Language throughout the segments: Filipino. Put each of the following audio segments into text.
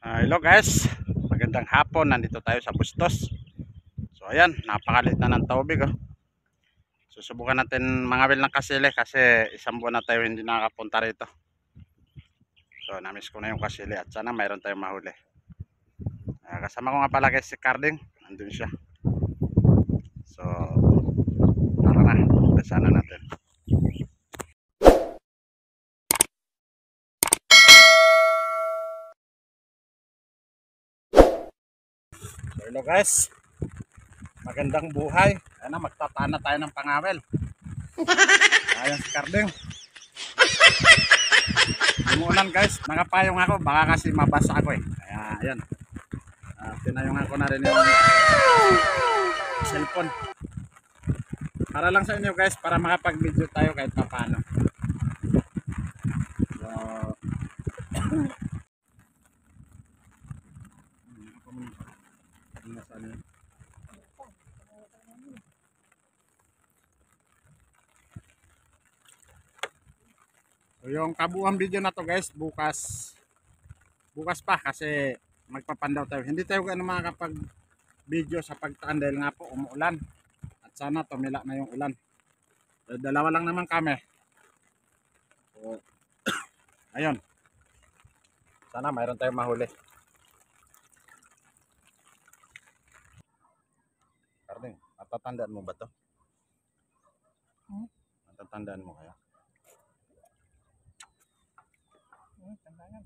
Hello guys, magandang hapon. Nandito tayo sa Bustos. So ayan, napakalit na ng tubig oh. Susubukan natin mga ng kasili kasi isang buwan na tayo hindi nakakapunta rito. So namiss ko na yung kasili at sana mayroon tayong mahuli. Kasama ko nga pala guys si Carding, nandun siya. So tara na, umpisa na natin. So, hello guys, magandang buhay. Ayan na, magtataan na tayo ng pangawel. Ayan si Carding. Umuulan guys, nakapayong ako, baka kasi mabasa ako eh. Kaya ayan, pinayungan ko na rin yung cellphone. Para lang sa inyo guys, para makapag-video tayo kahit pa paano. So yung kabuuan video na to guys, bukas pa kasi magpapandaw tayo. Hindi tayo gano'n makakapag video sa pagtaan dahil nga po umuulan at sana tumila na yung ulan. So, dalawa lang naman kami. So, ayun, sana mayroon tayong mahuli. Carding, matatandaan mo ba to? Matatandaan mo kaya? Tandaan.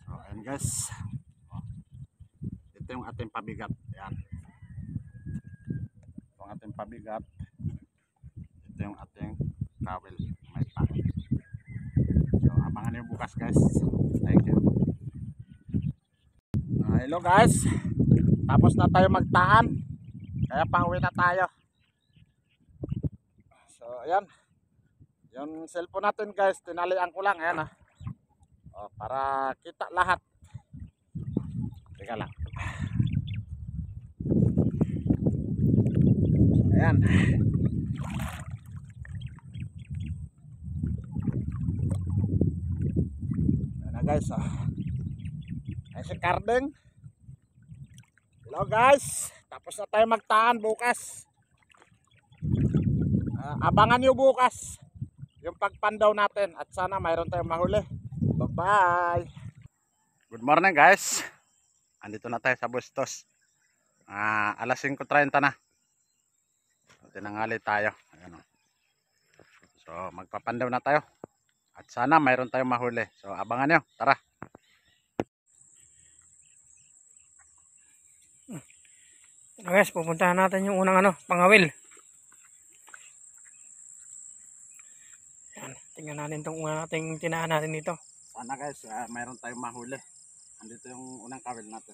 So ayan guys, ito yung ating pabigat. Ayan, ito yung ating pabigat. Ito yung ating kawel, may pa. So abangan nyo bukas guys. Thank you. Hello guys, tapos na tayo magtaan, kaya pauwi na tayo. So ayan, yung cellphone natin guys, tinalian ko lang. Ayan para kita lahat. Teka lang. Ayan. Ayan na guys. Ayan si Carding. Hello guys, tapos na tayo magtaan bukas. Abangan nyo bukas yung pagpandaw natin at sana mayroon tayong mahuli. Bye bye. Good morning guys, andito na tayo sa Bustos. Alas 5:30 na. Tinanghali tayo. Ayan, so magpapandaw na tayo at sana mayroon tayong mahuli. So abangan nyo, tara. Guys, pupuntahan natin yung unang pangawil. Yan, tingnan natin itong unang nating tinaan natin dito. Sana guys, mayroon tayong mahuli. Andito yung unang kawil natin.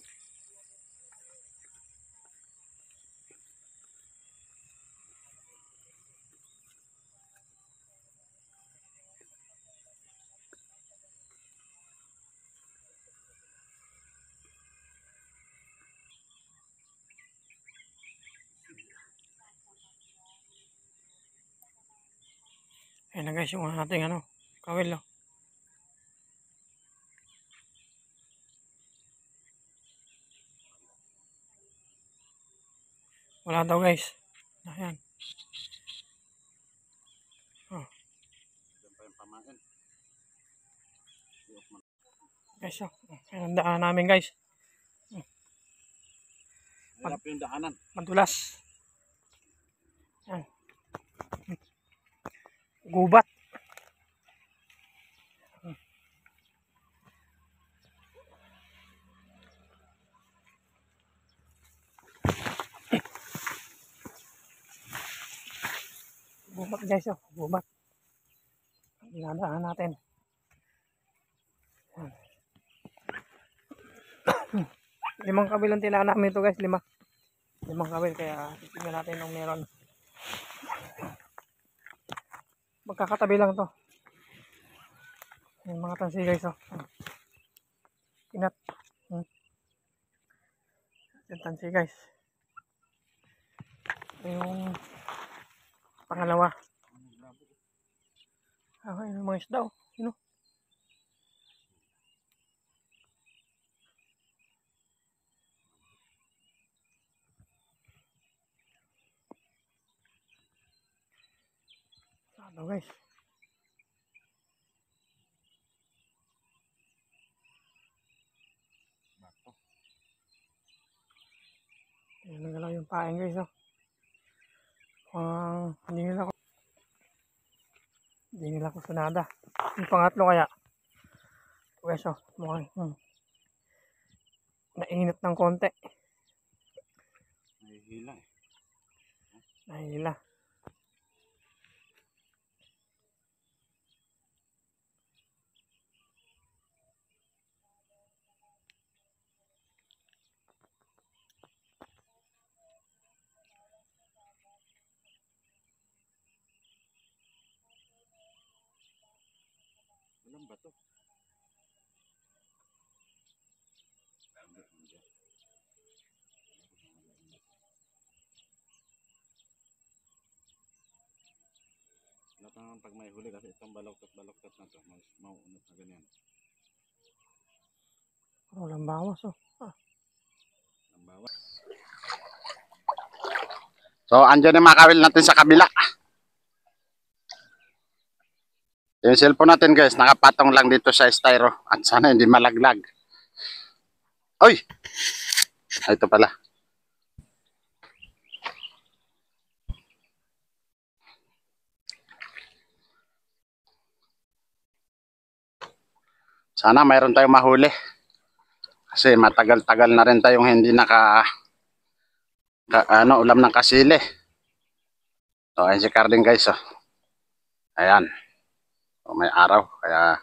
Ayan na guys, yung ating kawil. Wala daw guys. Ayan. Guys, ayan ang daan namin guys. Hirap yung daanan. Madulas. Ayan. Gubat. Gubat guys, gubat. Dinadaan natin. Ayan. 5 kabil ang tinaan namin ito guys, 5 kabil, kaya tingnan natin kung meron. Magkakatabi lang to. Yung mga tansi guys, inat. Yung tansi guys. Ito yung pangalawa. Okay, yung mga isda oh. Yun oh. Ano guys. Yun nagalaw yung paeng guys oh. Hindi nila ako sunada. Yung pangatlo kaya. Guys oh, mukhang nainit ng konti. Nahihila eh. Nahihila. Walang bato. Lahat naman pag may huli kasi itong baloktot na to, mauunot na ganyan. Walang bawas oh. Ang bawas. So, andyan yung makawil natin sa kabila. Yung cellphone natin guys, nakapatong lang dito sa styro. At sana hindi malaglag. Oy! Ito pala. Sana mayroon tayong mahuli. Kasi matagal-tagal na rin tayong hindi ulam ng kasili. So, ayan si Carding guys. Oh. Ayan. So, may araw. Kaya,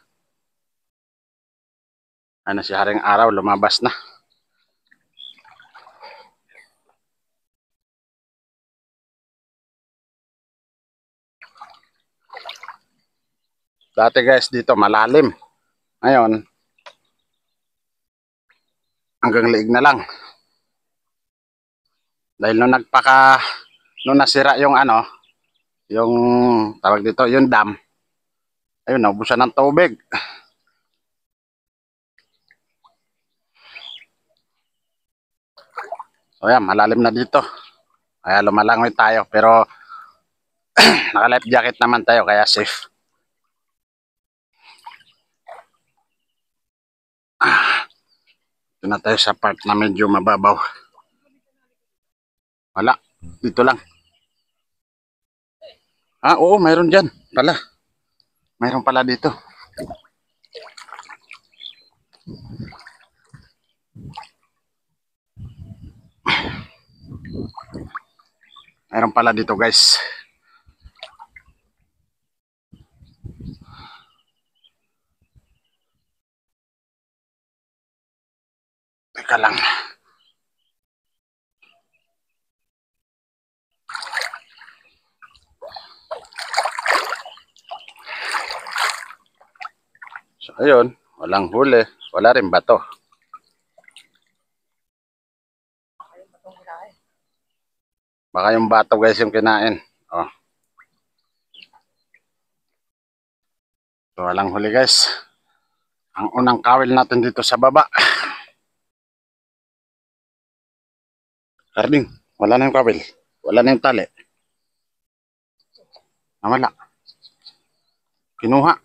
si haring araw, lumabas na. Dati guys, dito malalim. Ngayon, hanggang liig na lang. Dahil nung nasira yung yung tawag dito, yung dam. Ayun, naubusan ng tubig. So yan, malalim na dito. Kaya lumalangoy tayo. Pero naka-life jacket naman tayo, kaya safe. Ito na tayo sa part na medyo mababaw. Wala, dito lang. Oo, mayroon dyan pala. Mayroon pala dito. Mayroon pala dito guys. Teka lang. So ayun, walang huli, wala rin bato. Baka yung bato guys yung kinain. Oh. So walang huli guys. Ang unang kawil natin dito sa baba. Carding, wala na yung kawil. Wala na yung tali. Wala. Kinuha.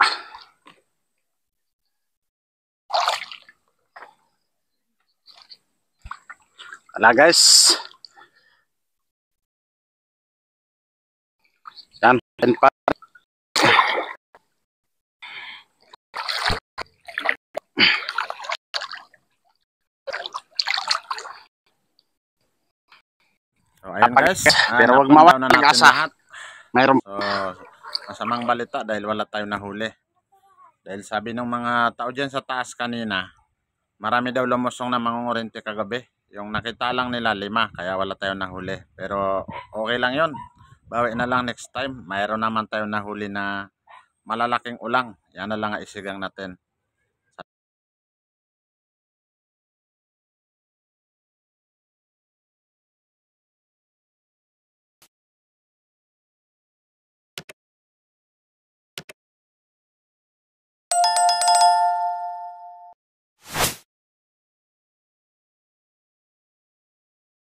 Wala guys. Yan. Pa. So ayan guys. Pero wag mawala na natin lahat. Mayroon. So, masamang balita dahil wala tayong nahuli. Dahil sabi ng mga tao dyan sa taas kanina, marami daw lumusong na mangungurente kagabi. Yung nakita lang nila 5, kaya wala tayong nahuli. Pero okay lang yon. Bawi na lang next time. Mayroon naman tayong nahuli na malalaking ulang. Yan na lang ang isigang natin.